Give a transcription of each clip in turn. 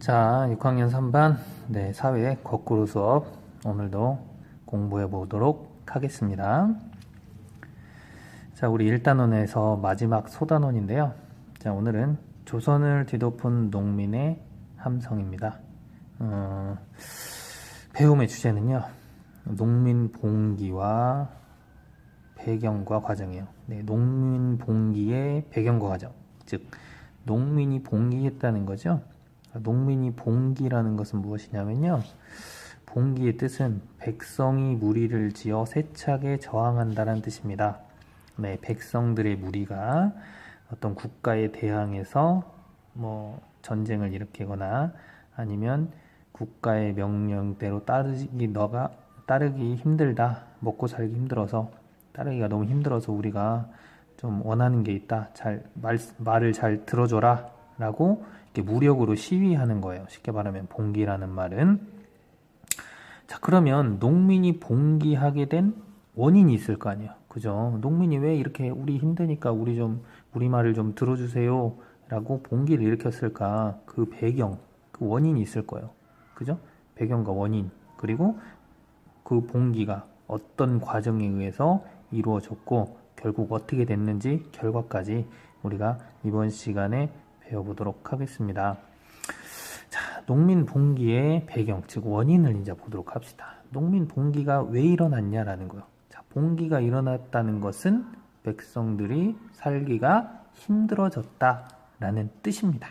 자, 6학년 3반 사회 거꾸로 수업 오늘도 공부해 보도록 하겠습니다. 자, 우리 1단원에서 마지막 소단원인데요. 자, 오늘은 조선을 뒤덮은 농민의 함성입니다. 배움의 주제는요, 농민 봉기와 배경과 과정이에요. 농민 봉기의 배경과 과정, 즉 농민이 봉기했다는 거죠. 농민이 봉기라는 것은 무엇이냐면요, 봉기의 뜻은 백성이 무리를 지어 세차게 저항한다는 뜻입니다. 백성들의 무리가 어떤 국가에 대항해서 전쟁을 일으키거나 아니면 국가의 명령대로 따르기 힘들다, 먹고 살기 힘들어서 따르기가 너무 힘들어서 우리가 좀 원하는 게 있다, 말을 잘 들어줘라 라고 이렇게 무력으로 시위하는 거예요. 쉽게 말하면 봉기라는 말은. 자, 그러면 농민이 봉기하게 된 원인이 있을 거 아니에요. 그죠? 농민이 왜 이렇게 우리 힘드니까 우리 말을 좀 들어주세요 라고 봉기를 일으켰을까? 그 배경, 그 원인이 있을 거예요. 그죠? 배경과 원인, 그리고 그 봉기가 어떤 과정에 의해서 이루어졌고 결국 어떻게 됐는지 결과까지 우리가 이번 시간에 배워보도록 하겠습니다. 자, 농민 봉기의 배경, 즉 원인을 이제 보도록 합시다. 농민 봉기가 왜 일어났냐라는 거예요. 자, 봉기가 일어났다는 것은 백성들이 살기가 힘들어졌다라는 뜻입니다.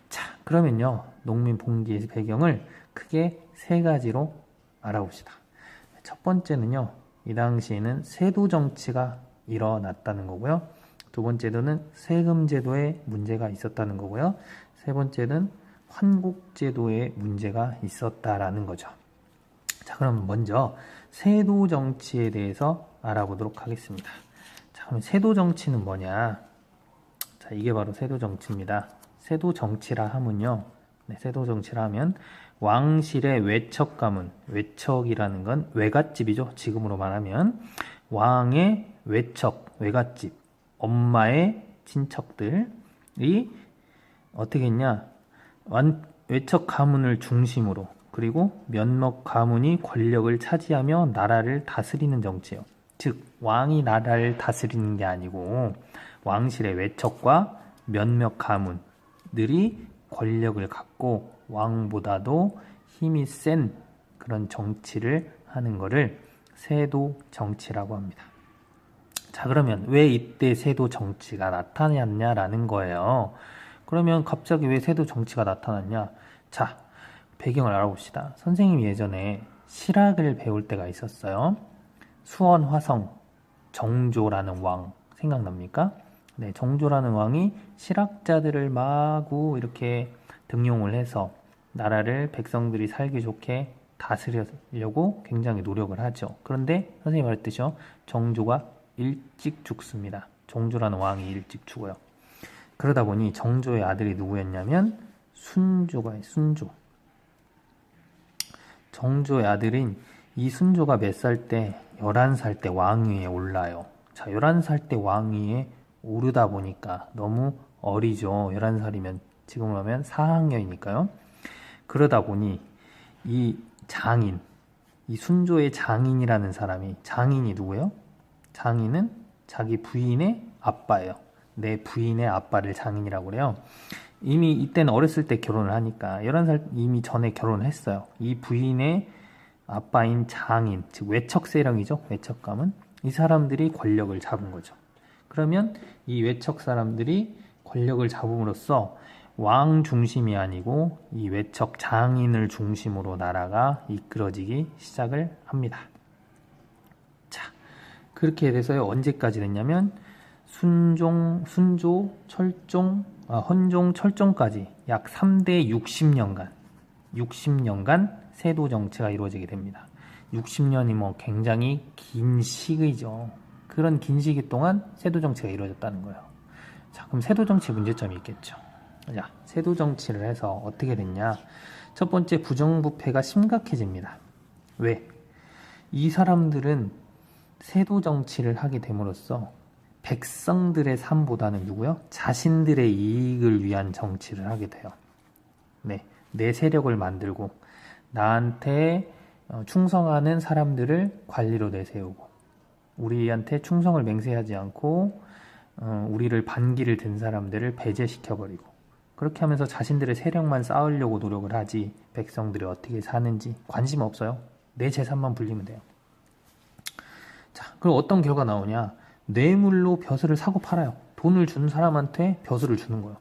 자, 그러면요, 농민 봉기의 배경을 크게 세 가지로 알아봅시다. 첫 번째는요, 이 당시에는 세도 정치가 일어났다는 거고요. 두 번째로는 세금제도에 문제가 있었다는 거고요. 세 번째는 환곡제도에 문제가 있었다라는 거죠. 자, 그럼 먼저 세도 정치에 대해서 알아보도록 하겠습니다. 자, 그럼 세도 정치는 뭐냐? 자, 이게 바로 세도 정치입니다. 세도 정치라 하면요, 세도 정치라 하면 왕실의 외척 가문, 외척이라는 건 외갓집이죠. 지금으로 말하면 왕의 외척, 외갓집, 엄마의 친척들이 어떻게 했냐, 외척 가문을 중심으로, 그리고 몇몇 가문이 권력을 차지하며 나라를 다스리는 정치예요. 즉 왕이 나라를 다스리는 게 아니고 왕실의 외척과 몇몇 가문들이 권력을 갖고 왕보다도 힘이 센 그런 정치를 하는 것을 세도 정치라고 합니다. 자, 그러면 왜 이때 세도 정치가 나타났냐라는 거예요. 그러면 갑자기 왜 세도 정치가 나타났냐? 자, 배경을 알아봅시다. 선생님이 예전에 실학을 배울 때가 있었어요. 수원 화성 정조라는 왕 생각납니까? 네, 정조라는 왕이 실학자들을 마구 이렇게 등용을 해서 나라를 백성들이 살기 좋게 다스리려고 굉장히 노력을 하죠. 그런데 선생님이 말했듯이요, 정조가 일찍 죽습니다. 정조라는 왕이 일찍 죽어요. 그러다 보니 정조의 아들이 누구였냐면 순조가, 순조. 정조의 아들인 이 순조가 몇 살 때? 11살 때 왕위에 올라요. 자, 11살 때 왕위에 오르다 보니까 너무 어리죠. 11살이면 지금으로 하면 4학년이니까요. 그러다 보니 이 장인, 이 순조의 장인이라는 사람이, 장인이 누구예요? 장인은 자기 부인의 아빠예요. 내 부인의 아빠를 장인이라고 그래요. 이미 이때는 어렸을 때 결혼을 하니까 11살 이미 전에 결혼을 했어요. 이 부인의 아빠인 장인, 즉 외척 세력이죠. 외척 가문. 이 사람들이 권력을 잡은 거죠. 그러면 이 외척 사람들이 권력을 잡음으로써 왕 중심이 아니고 이 외척 장인을 중심으로 나라가 이끌어지기 시작을 합니다. 자, 그렇게 돼서요, 언제까지 됐냐면 헌종, 철종까지 약 3대 60년간 세도 정치가 이루어지게 됩니다. 60년이 굉장히 긴 시기죠. 그런 긴 시기 동안 세도 정치가 이루어졌다는 거예요. 자, 그럼 세도 정치 문제점이 있겠죠. 자, 세도 정치를 해서 어떻게 됐냐? 첫 번째, 부정부패가 심각해집니다. 왜? 이 사람들은 세도 정치를 하게 됨으로써 백성들의 삶보다는 누구요? 자신들의 이익을 위한 정치를 하게 돼요. 네, 내 세력을 만들고 나한테 충성하는 사람들을 관리로 내세우고 우리한테 충성을 맹세하지 않고 우리를 반기를 든 사람들을 배제시켜버리고 그렇게 하면서 자신들의 세력만 쌓으려고 노력을 하지 백성들이 어떻게 사는지 관심 없어요. 내 재산만 불리면 돼요. 자, 그럼 어떤 결과 나오냐? 뇌물로 벼슬을 사고 팔아요. 돈을 준 사람한테 벼슬을 주는 거예요.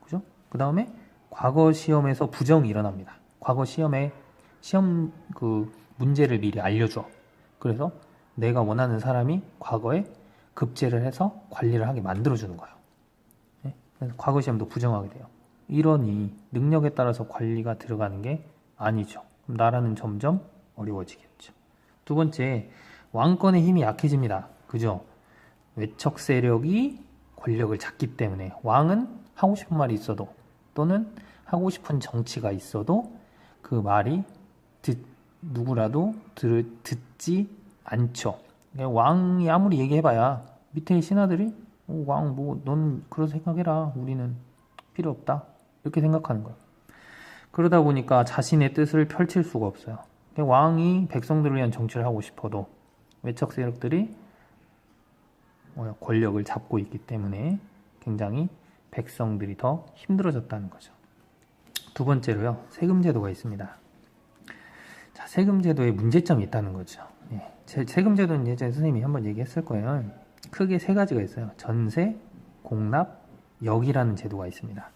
그죠? 그 다음에 과거 시험에서 부정이 일어납니다. 과거 시험에 시험 문제를 미리 알려줘. 그래서 내가 원하는 사람이 과거에 급제를 해서 관리를 하게 만들어주는 거예요. 네? 그래서 과거 시험도 부정하게 돼요. 이러니 능력에 따라서 관리가 들어가는 게 아니죠. 그럼 나라는 점점 어려워지겠죠. 두 번째, 왕권의 힘이 약해집니다. 그죠? 외척 세력이 권력을 잡기 때문에 왕은 하고 싶은 말이 있어도 또는 하고 싶은 정치가 있어도 그 말이 누구라도 듣지 않죠. 왕이 아무리 얘기해봐야 밑에 신하들이 왕 넌 그런 생각해라. 우리는 필요 없다. 이렇게 생각하는 거예요. 그러다 보니까 자신의 뜻을 펼칠 수가 없어요. 왕이 백성들을 위한 정치를 하고 싶어도 외척 세력들이 권력을 잡고 있기 때문에 굉장히 백성들이 더 힘들어졌다는 거죠. 두 번째로요, 세금 제도가 있습니다. 자, 세금 제도에 문제점이 있다는 거죠. 네, 세금 제도는 예전에 선생님이 한번 얘기했을 거예요. 크게 세 가지가 있어요. 전세, 공납, 역이라는 제도가 있습니다.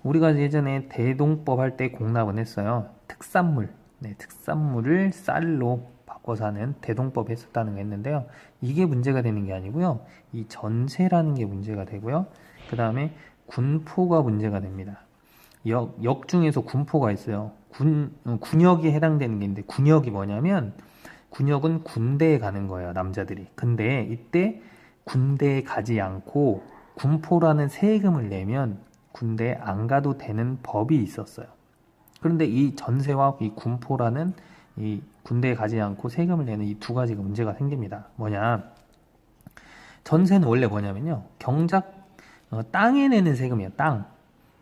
우리가 예전에 대동법 할 때 공납은 했어요. 특산물, 특산물을 쌀로 바꿔서 하는 대동법 했었다는 거 했는데요. 이게 문제가 되는 게 아니고요. 이 전세라는 게 문제가 되고요. 그 다음에 군포가 문제가 됩니다. 역 중에서 군포가 있어요. 군역에 해당되는 게 있는데 군역이 뭐냐면 군역은 군대에 가는 거예요. 남자들이. 근데 이때 군대에 가지 않고 군포라는 세금을 내면 군대에 안 가도 되는 법이 있었어요. 그런데 이 전세와 이 군포라는 이 군대에 가지 않고 세금을 내는 이 두 가지가 문제가 생깁니다. 뭐냐? 전세는 원래 뭐냐면요. 땅에 내는 세금이에요.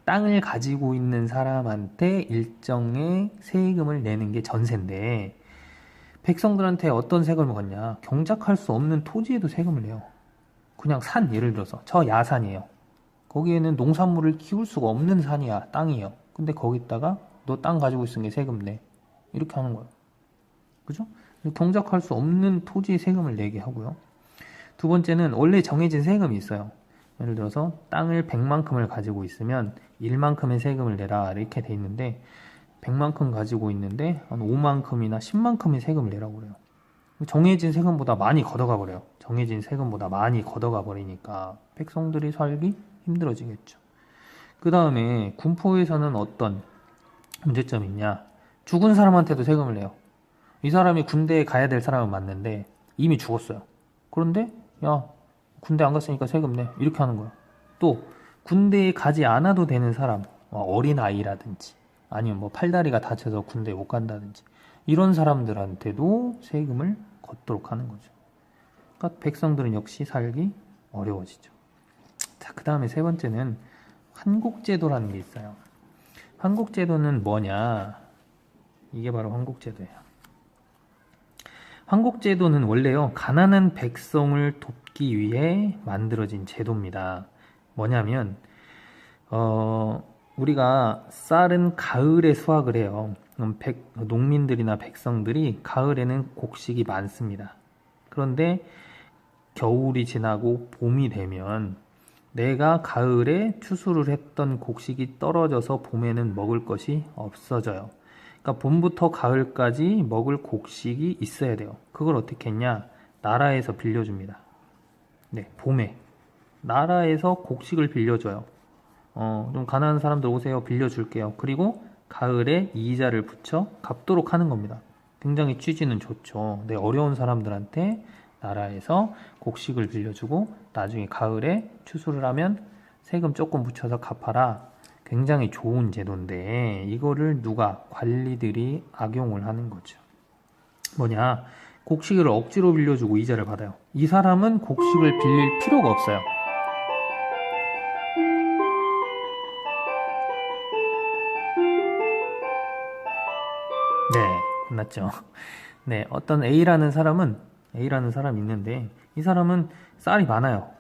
땅을 가지고 있는 사람한테 일정의 세금을 내는 게 전세인데 백성들한테 어떤 세금을 걷냐? 경작할 수 없는 토지에도 세금을 내요. 그냥 예를 들어서 저 야산이에요. 거기에는 농산물을 키울 수가 없는 땅이에요. 근데 거기다가 너 땅 가지고 있으면 세금 내. 이렇게 하는 거예요. 그죠? 경작할 수 없는 토지에 세금을 내게 하고요. 두 번째는 원래 정해진 세금이 있어요. 예를 들어서 땅을 100만큼을 가지고 있으면 1만큼의 세금을 내라 이렇게 돼 있는데 100만큼 가지고 있는데 한 5만큼이나 10만큼의 세금을 내라고 그래요. 정해진 세금보다 많이 걷어가 버려요. 정해진 세금보다 많이 걷어가 버리니까 백성들이 살기 힘들어지겠죠. 그 다음에 군포에서는 어떤 문제점이 있냐? 죽은 사람한테도 세금을 내요. 이 사람이 군대에 가야 될 사람은 맞는데 이미 죽었어요. 그런데 야 군대 안 갔으니까 세금 내 이렇게 하는 거야. 또 군대에 가지 않아도 되는 사람, 어린 아이라든지 아니면 팔다리가 다쳐서 군대에 못 간다든지 이런 사람들한테도 세금을 걷도록 하는 거죠. 그러니까 백성들은 역시 살기 어려워지죠. 자, 그 다음에 세 번째는 환곡제도라는 게 있어요. 환곡제도는 뭐냐? 이게 바로 환곡제도예요. 환곡제도는 원래요, 가난한 백성을 돕기 위해 만들어진 제도입니다. 뭐냐면, 우리가 쌀은 가을에 수확을 해요. 농민들이나 백성들이 가을에는 곡식이 많습니다. 그런데 겨울이 지나고 봄이 되면 내가 가을에 추수를 했던 곡식이 떨어져서 봄에는 먹을 것이 없어져요. 그러니까 봄부터 가을까지 먹을 곡식이 있어야 돼요. 그걸 어떻게 했냐? 나라에서 빌려줍니다. 네, 봄에 나라에서 곡식을 빌려줘요. 좀 가난한 사람들 오세요. 빌려줄게요. 그리고 가을에 이자를 붙여 갚도록 하는 겁니다. 굉장히 취지는 좋죠. 네, 어려운 사람들한테 나라에서 곡식을 빌려주고 나중에 가을에 추수를 하면 세금 조금 붙여서 갚아라. 굉장히 좋은 제도인데 이거를 관리들이 악용을 하는 거죠. 뭐냐? 곡식을 억지로 빌려주고 이자를 받아요. 이 사람은 곡식을 빌릴 필요가 없어요. 네, 끝났죠. 네, 어떤 A라는 사람이 있는데, 이 사람은 쌀이 많아요.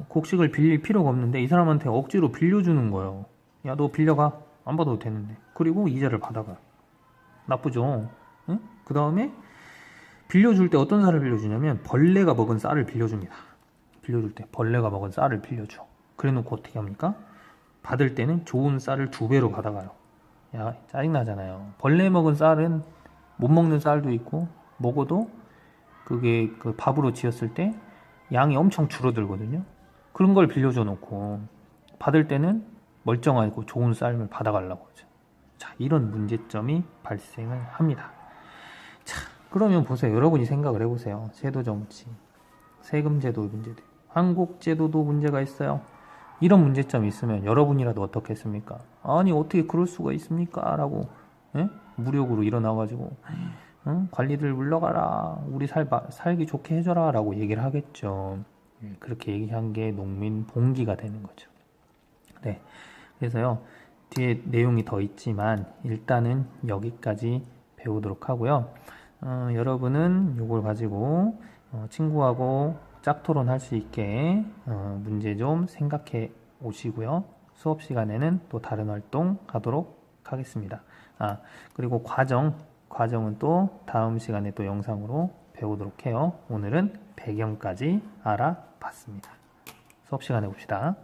곡식을 빌릴 필요가 없는데, 이 사람한테 억지로 빌려주는 거예요. 야, 너 빌려가. 안 받아도 되는데. 그리고 이자를 받아가. 나쁘죠? 응? 그 다음에, 빌려줄 때 어떤 쌀을 빌려주냐면, 벌레가 먹은 쌀을 빌려줍니다. 빌려줄 때, 벌레가 먹은 쌀을 빌려줘. 그래 놓고 어떻게 합니까? 받을 때는 좋은 쌀을 2배로 받아가요. 야, 짜증나잖아요. 벌레 먹은 쌀은 못 먹는 쌀도 있고, 먹어도 그게 그 밥으로 지었을 때 양이 엄청 줄어들거든요. 그런 걸 빌려줘 놓고 받을 때는 멀쩡하고 좋은 쌀을 받아가려고 하죠. 자, 이런 문제점이 발생을 합니다. 자, 그러면 보세요. 여러분이 생각을 해보세요. 제도 정치, 세금 제도 문제도, 한국 제도도 문제가 있어요. 이런 문제점이 있으면 여러분이라도 어떻겠습니까? 아니 어떻게 그럴 수가 있습니까? 라고 무력으로 일어나가지고 관리들 물러가라, 우리 살기 좋게 해줘라 라고 얘기를 하겠죠. 그렇게 얘기한 게 농민 봉기가 되는 거죠. 네, 그래서요 뒤에 내용이 더 있지만 일단은 여기까지 배우도록 하고요. 여러분은 이걸 가지고 친구하고 짝토론 할 수 있게 문제 좀 생각해 오시고요. 수업 시간에는 또 다른 활동 하도록 하겠습니다. 그리고 과정은 또 다음 시간에 또 영상으로 배우도록 해요. 오늘은 배경까지 알아봤습니다. 수업 시간에 봅시다.